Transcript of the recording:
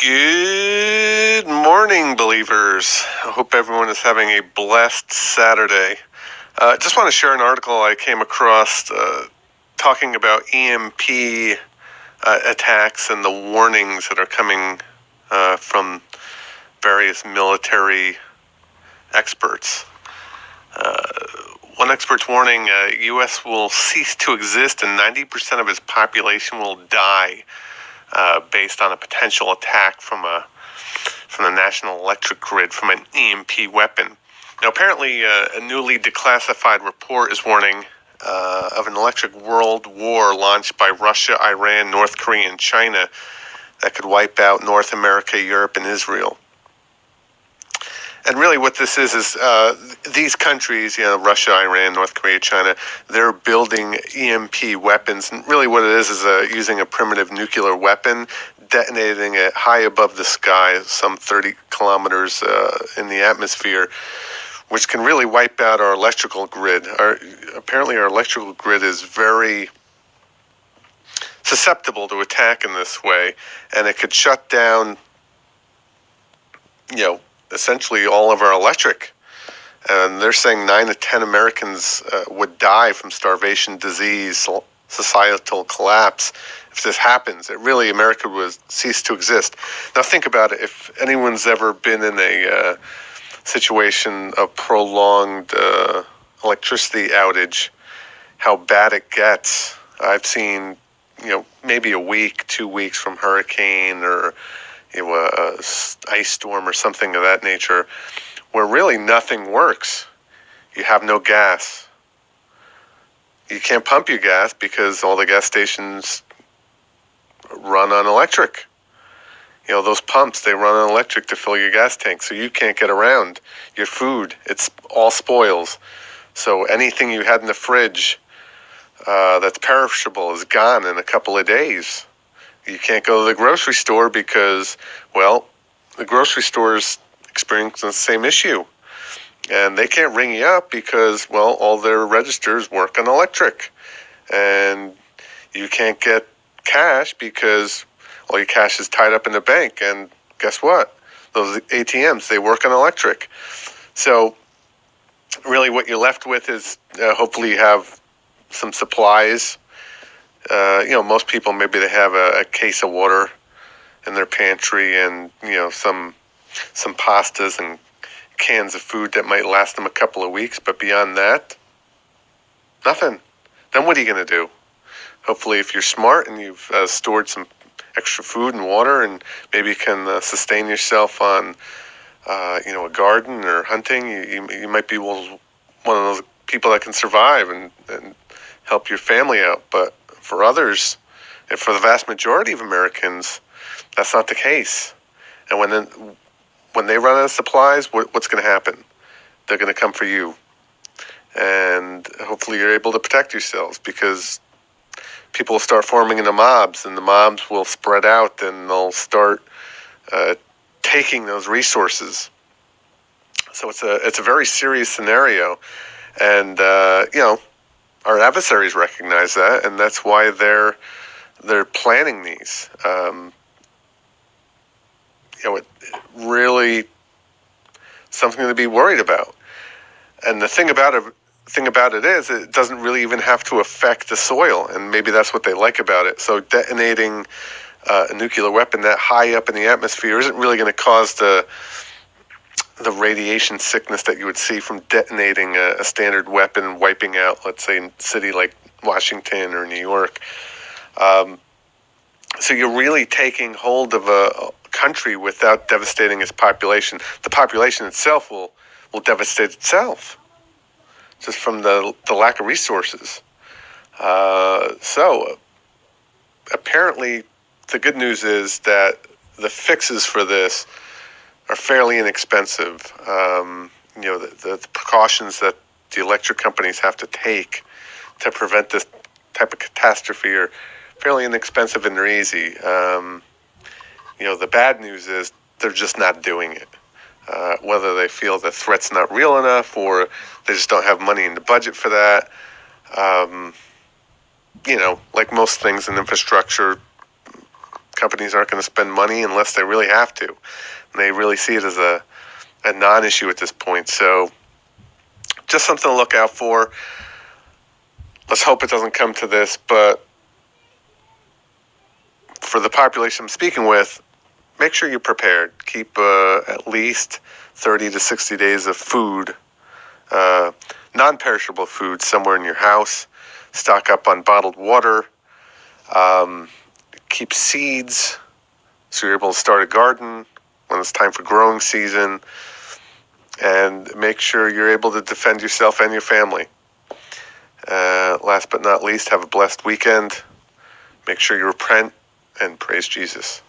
Good morning, believers. I hope everyone is having a blessed Saturday. Just want to share an article I came across talking about EMP attacks and the warnings that are coming from various military experts. One expert's warning, U.S. will cease to exist and 90% of its population will die based on a potential attack from the national electric grid from an EMP weapon. Now, apparently, a newly declassified report is warning of an electric world war launched by Russia, Iran, North Korea, and China that could wipe out North America, Europe, and Israel. And really what this is these countries, Russia, Iran, North Korea, China, they're building EMP weapons. And really what it is using a primitive nuclear weapon, detonating it high above the sky, some 30 kilometers in the atmosphere, which can really wipe out our electrical grid. Apparently our electrical grid is very susceptible to attack in this way, and it could shut down, essentially all of our electric. And they're saying 9 to 10 Americans would die from starvation, disease, societal collapse if this happens. America would cease to exist. Now think about it. If anyone's ever been in a situation of prolonged electricity outage, how bad it gets. I've seen, maybe a week, 2 weeks from hurricane or a ice storm or something of that nature, where really nothing works. You have no gas. You can't pump your gas because all the gas stations run on electric. Those pumps, they run on electric to fill your gas tank, so you can't get around. Your food, it's all spoils. So anything you had in the fridge that's perishable is gone in a couple of days. You can't go to the grocery store because, the grocery stores experience the same issue. And they can't ring you up because, all their registers work on electric. And you can't get cash because all your cash is tied up in the bank. And guess what? Those ATMs, they work on electric. So really what you're left with is hopefully you have some supplies. Most people, maybe they have a case of water in their pantry and, some pastas and cans of food that might last them a couple of weeks. But beyond that, nothing. Then what are you going to do? Hopefully, if you're smart and you've stored some extra food and water and maybe you can sustain yourself on, a garden or hunting, you might be one of those people that can survive and help your family out. But for others, and for the vast majority of Americans, that's not the case. And when they run out of supplies, what's going to happen? They're going to come for you. And hopefully you're able to protect yourselves, because people will start forming into mobs, and the mobs will spread out, and they'll start taking those resources. So it's a very serious scenario. And, our adversaries recognize that, and that's why they're planning these. It really something to be worried about. And the thing about it is, it doesn't really even have to affect the soil, and maybe that's what they like about it. So detonating a nuclear weapon that high up in the atmosphere isn't really going to cause the radiation sickness that you would see from detonating a standard weapon and wiping out, let's say, a city like Washington or New York. So you're really taking hold of a country without devastating its population. The population itself will devastate itself just from the lack of resources. So apparently the good news is that the fixes for this are fairly inexpensive. The precautions that the electric companies have to take to prevent this type of catastrophe are fairly inexpensive, and they're easy. The bad news is they're just not doing it. Whether they feel the threat's not real enough or they just don't have money in the budget for that. Like most things in infrastructure, companies aren't going to spend money unless they really have to. And they really see it as a non-issue at this point. So just something to look out for. Let's hope it doesn't come to this, but for the population I'm speaking with, make sure you're prepared. Keep at least 30 to 60 days of food, non-perishable food, somewhere in your house. Stock up on bottled water. Keep seeds so you're able to start a garden when it's time for growing season. And make sure you're able to defend yourself and your family. Last but not least, have a blessed weekend. Make sure you repent and praise Jesus.